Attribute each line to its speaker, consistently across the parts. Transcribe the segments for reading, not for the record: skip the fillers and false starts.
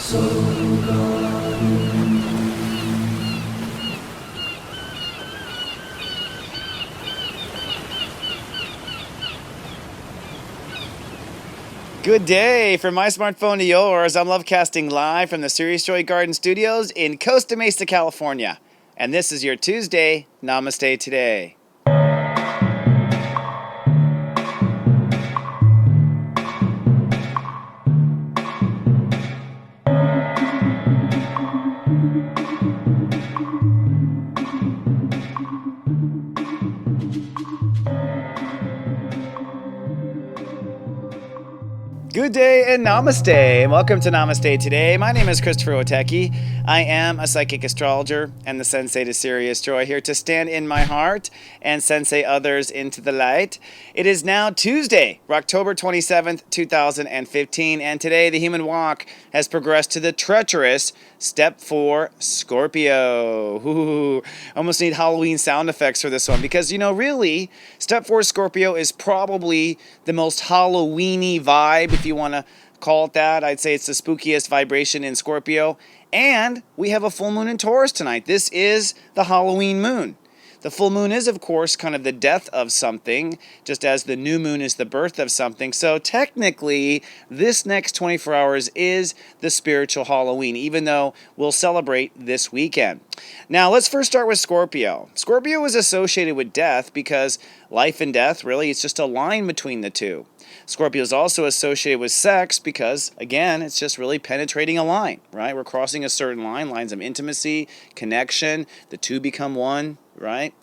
Speaker 1: Good day from my smartphone to yours. I'm Lovecasting live from the Serious Joy Garden Studios in Costa Mesa, California. And this is your Tuesday Namaste Today. Good day and namaste, and welcome to Namaste Today. My name is stepº4. I am a psychic astrologer and the Sensei to Serious Joy, here to stand in my heart and sensei others into the light. It is now Tuesday, October 27th, 2015, and today the human walk has progressed to the treacherous Step 4 Scorpio. Ooh, almost need Halloween sound effects for this one because, really, Step 4 Scorpio is probably the most Halloweeny vibe, if you want to call it that. I'd say it's the spookiest vibration in Scorpio. And we have a full moon in Taurus tonight. This is the Halloween moon. The full moon is, of course, kind of the death of something, just as the new moon is the birth of something. So technically, this next 24 hours is the spiritual Halloween, even though we'll celebrate this weekend. Now, let's first start with Scorpio. Scorpio is associated with death because life and death, really, it's just a line between the two. Scorpio is also associated with sex because, again, it's just really penetrating a line, right? We're crossing a certain line, lines of intimacy, connection, the two become one, right?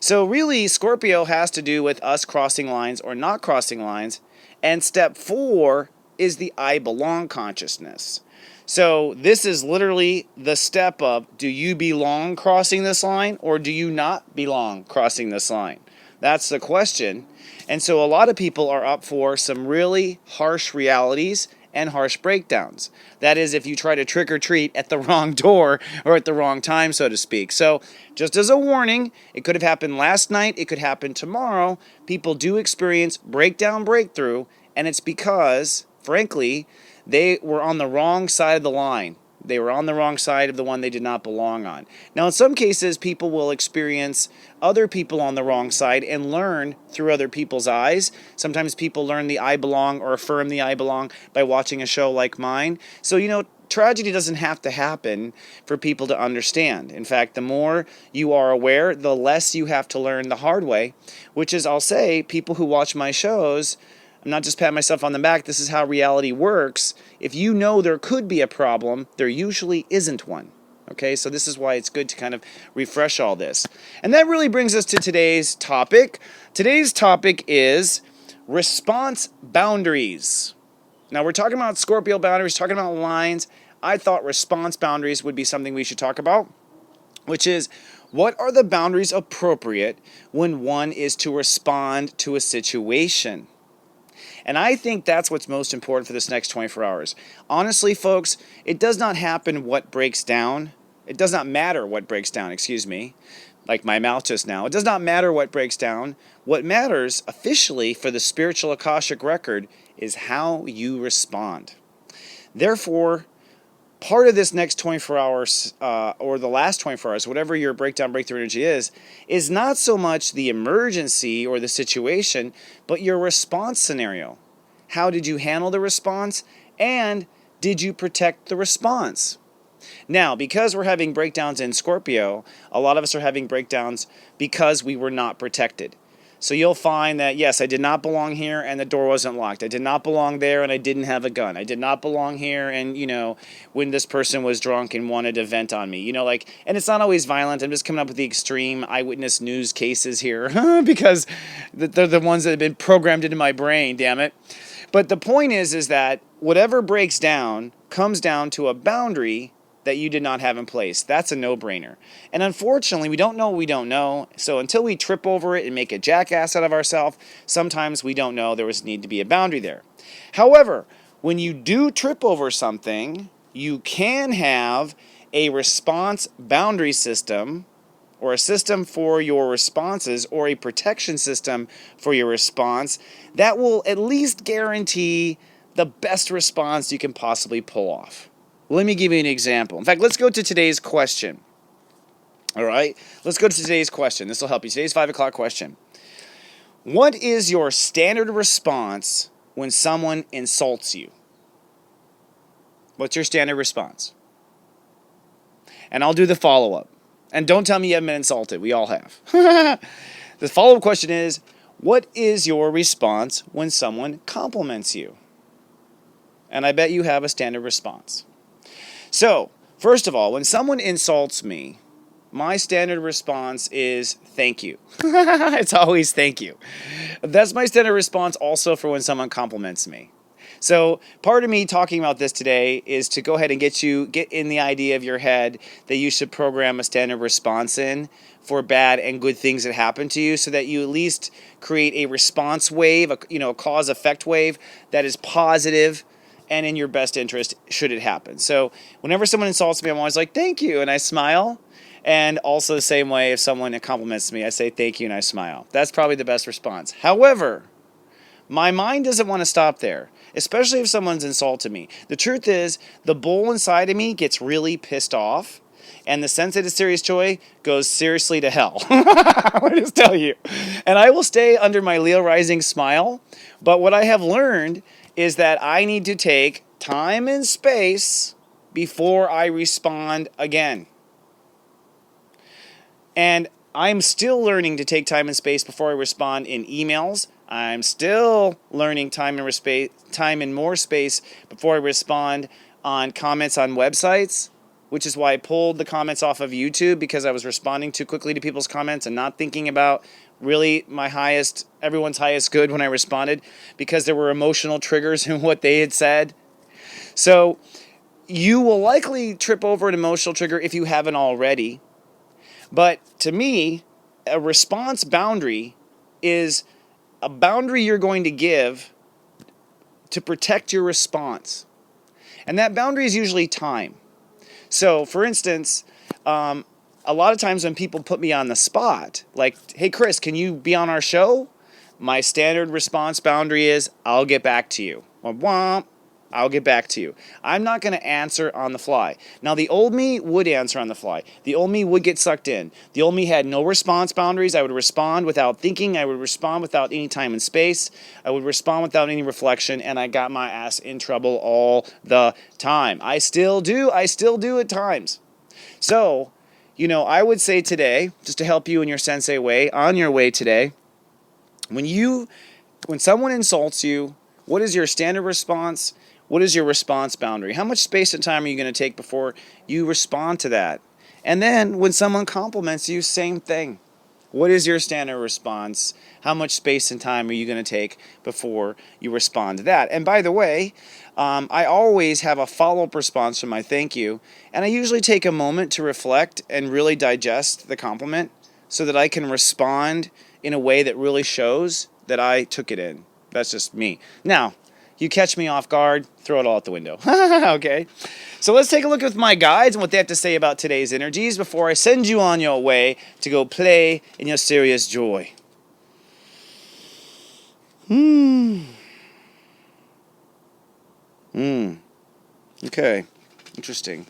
Speaker 1: So really, Scorpio has to do with us crossing lines or not crossing lines, and step 4 is the I belong consciousness. So this is literally the step of, do you belong crossing this line or do you not belong crossing this line? That's the question. And so a lot of people are up for some really harsh realities and harsh breakdowns. That is, if you try to trick or treat at the wrong door or at the wrong time, so to speak. So just as a warning, it could have happened last night, it could happen tomorrow. People do experience breakdown, breakthrough, and it's because, frankly, they were on the wrong side of the line. They were on the wrong side of the one they did not belong on. Now, in some cases, people will experience other people on the wrong side and learn through other people's eyes. Sometimes people learn the I belong or affirm the I belong by watching a show like mine. So, tragedy doesn't have to happen for people to understand. In fact, the more you are aware, the less you have to learn the hard way, which is, I'll say, people who watch my shows, I'm not just patting myself on the back, this is how reality works. If you know there could be a problem, there usually isn't one. Okay, so this is why it's good to kind of refresh all this. And that really brings us to today's topic. Today's topic is response boundaries. Now, we're talking about Scorpio boundaries, talking about lines. I thought response boundaries would be something we should talk about, which is, what are the boundaries appropriate when one is to respond to a situation? And I think that's what's most important for this next 24 hours. Honestly, folks, it does not happen what breaks down. It does not matter what breaks down, like my mouth just now. It does not matter what breaks down. What matters officially for the spiritual Akashic record is how you respond. Therefore, part of this next 24 hours, or the last 24 hours, whatever your breakdown, breakthrough energy is not so much the emergency or the situation, but your response scenario. How did you handle the response? And did you protect the response? Now, because we're having breakdowns in Scorpio, a lot of us are having breakdowns because we were not protected. So you'll find that, yes, I did not belong here and the door wasn't locked. I did not belong there and I didn't have a gun. I did not belong here and, when this person was drunk and wanted to vent on me. And it's not always violent. I'm just coming up with the extreme eyewitness news cases here because they're the ones that have been programmed into my brain, damn it. But the point is that whatever breaks down comes down to a boundary that you did not have in place. That's a no-brainer. And unfortunately, we don't know what we don't know. So until we trip over it and make a jackass out of ourselves, sometimes we don't know there was need to be a boundary there. However, when you do trip over something, you can have a response boundary system, or a system for your responses, or a protection system for your response that will at least guarantee the best response you can possibly pull off. Let me give you an example. In fact, let's go to today's question. All right? Let's go to today's question. This will help you. Today's 5 o'clock question. What is your standard response when someone insults you? What's your standard response? And I'll do the follow-up. And don't tell me you haven't been insulted. We all have. The follow-up question is, what is your response when someone compliments you? And I bet you have a standard response. So, first of all, when someone insults me, my standard response is thank you. It's always thank you. That's my standard response also for when someone compliments me. So part of me talking about this today is to go ahead and get in the idea of your head that you should program a standard response in for bad and good things that happen to you, so that you at least create a response wave, a cause-effect wave that is positive and in your best interest should it happen. So whenever someone insults me, I'm always like, thank you, and I smile. And also the same way, if someone compliments me, I say thank you and I smile. That's probably the best response. However, my mind doesn't want to stop there, especially if someone's insulted me. The truth is, the bull inside of me gets really pissed off, and the Sensei to serious joy goes seriously to hell. I'll just tell you. And I will stay under my Leo rising smile, but what I have learned is that I need to take time and space before I respond again. And I'm still learning to take time and space before I respond in emails. I'm still learning time and more space before I respond on comments on websites, which is why I pulled the comments off of YouTube, because I was responding too quickly to people's comments and not thinking about really everyone's highest good when I responded, because there were emotional triggers in what they had said. So you will likely trip over an emotional trigger if you haven't already. But to me, a response boundary is a boundary you're going to give to protect your response. And that boundary is usually time. So, for instance, a lot of times when people put me on the spot, like, hey, Chris, can you be on our show? My standard response boundary is, I'll get back to you. Womp womp. I'll get back to you. I'm not going to answer on the fly. Now, the old me would answer on the fly. The old me would get sucked in. The old me had no response boundaries. I would respond without thinking. I would respond without any time and space. I would respond without any reflection, and I got my ass in trouble all the time. I still do at times. So, I would say today, just to help you in your Sensei way, on your way today, when someone insults you, what is your standard response? What is your response boundary? How much space and time are you going to take before you respond to that? And then when someone compliments you, same thing. What is your standard response? How much space and time are you going to take before you respond to that? And by the way, I always have a follow-up response from my thank you, and I usually take a moment to reflect and really digest the compliment so that I can respond in a way that really shows that I took it in. That's just me. Now, you catch me off guard, throw it all out the window. Okay? So let's take a look at my guides and what they have to say about today's energies before I send you on your way to go play in your serious joy. Okay. Interesting.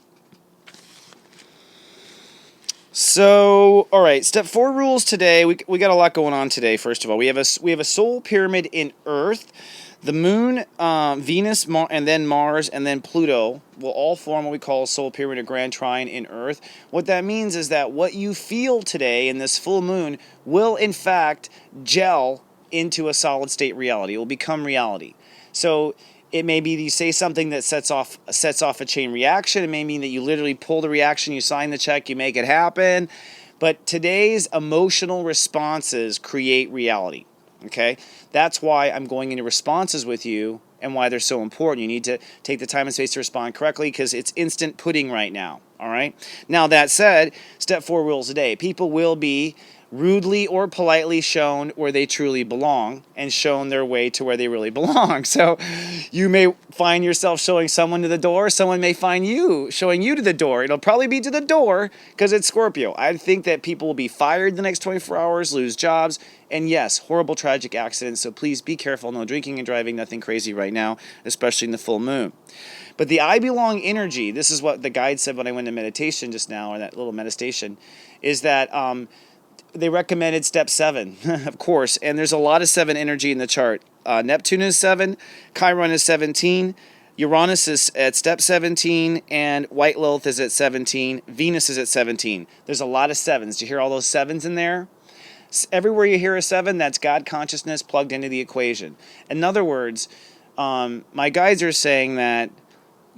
Speaker 1: So, all right, step 4 rules today. We got a lot going on today. First of all, we have a soul pyramid in Earth. The Moon, Venus, and then Mars, and then Pluto will all form what we call a soul pyramid or grand trine in Earth. What that means is that what you feel today in this full moon will, in fact, gel into a solid state reality. It will become reality. So it may be that you say something that sets off a chain reaction. It may mean that you literally pull the reaction, you sign the check, you make it happen. But today's emotional responses create reality. Okay? That's why I'm going into responses with you and why they're so important. You need to take the time and space to respond correctly because it's instant pudding right now. All right? Now, that said, step 4 rules today. People will be rudely or politely shown where they truly belong and shown their way to where they really belong. So you may find yourself showing someone to the door. Someone may find you showing you to the door. It'll probably be to the door because it's Scorpio. I think that people will be fired the next 24 hours, lose jobs, and yes, horrible tragic accidents. So please be careful. No drinking and driving, nothing crazy right now, especially in the full moon. But the I belong energy, this is what the guide said when I went to meditation just now, or that little meditation, is that they recommended step 7, of course, and there's a lot of 7 energy in the chart. Neptune is 7, Chiron is 17, Uranus is at step 17, and White Lilith is at 17, Venus is at 17. There's a lot of 7s. Do you hear all those 7s in there? Everywhere you hear a 7, that's God consciousness plugged into the equation. In other words, my guides are saying that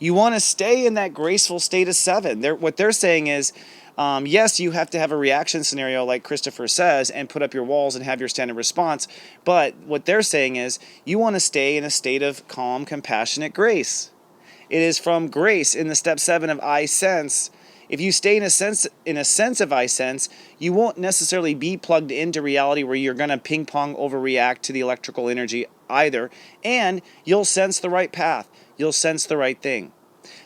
Speaker 1: you want to stay in that graceful state of 7. What they're saying is, yes, you have to have a reaction scenario like Christopher says and put up your walls and have your standard response. But what they're saying is you want to stay in a state of calm, compassionate grace. It is from grace in the step 7 of I sense. If you stay in a sense of I sense, you won't necessarily be plugged into reality where you're going to ping pong overreact to the electrical energy either. And you'll sense the right path. You'll sense the right thing.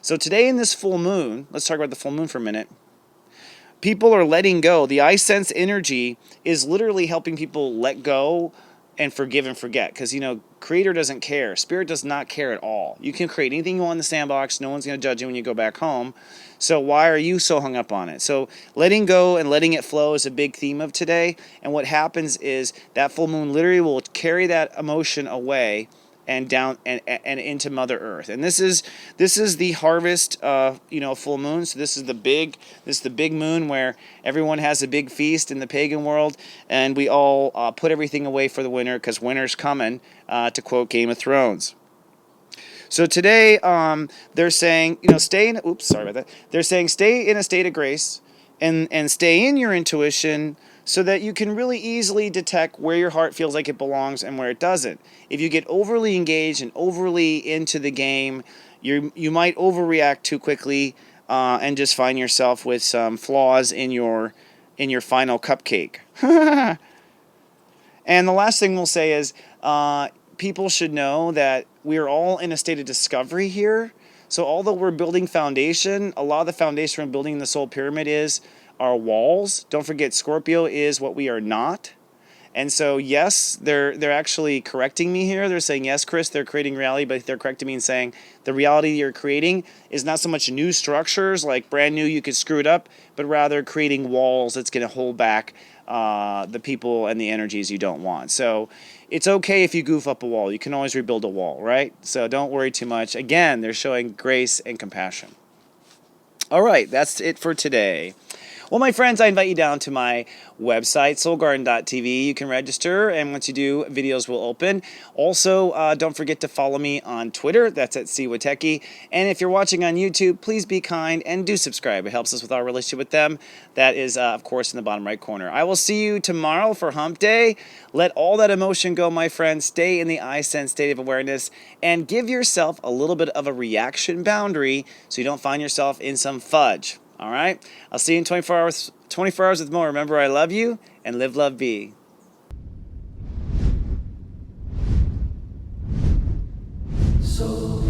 Speaker 1: So today in this full moon, let's talk about the full moon for a minute. People are letting go. The I sense energy is literally helping people let go and forgive and forget. Because, Creator doesn't care. Spirit does not care at all. You can create anything you want in the sandbox. No one's going to judge you when you go back home. So why are you so hung up on it? So letting go and letting it flow is a big theme of today. And what happens is that full moon literally will carry that emotion away and down and into Mother Earth. And this is the harvest full moon. So this is the big moon where everyone has a big feast in the pagan world, and we all put everything away for the winter because winter's coming, to quote Game of Thrones. So today they're saying, stay in They're saying stay in a state of grace and stay in your intuition, so that you can really easily detect where your heart feels like it belongs and where it doesn't. If you get overly engaged and overly into the game, you might overreact too quickly and just find yourself with some flaws in your final cupcake. And the last thing we'll say is people should know that we're all in a state of discovery here. So although we're building foundation, a lot of the foundation we're building in the soul pyramid is our walls. Don't forget, Scorpio is what we are not. And so, yes, they're actually correcting me here. They're saying, yes, Chris, they're creating reality, but they're correcting me and saying the reality you're creating is not so much new structures, like brand new, you could screw it up, but rather creating walls that's going to hold back the people and the energies you don't want. So it's okay if you goof up a wall. You can always rebuild a wall, right? So don't worry too much. Again, they're showing grace and compassion. All right, that's it for today. Well, my friends, I invite you down to my website, soulgarden.tv. You can register, and once you do, videos will open. Also, don't forget to follow me on Twitter. That's at stepº4. And if you're watching on YouTube, please be kind and do subscribe. It helps us with our relationship with them. That is, of course, in the bottom right corner. I will see you tomorrow for Hump Day. Let all that emotion go, my friends. Stay in the I sense state of awareness and give yourself a little bit of a reaction boundary so you don't find yourself in some fudge. All right? I'll see you in 24 hours with more. Remember, I love you, and live, love, be.
Speaker 2: So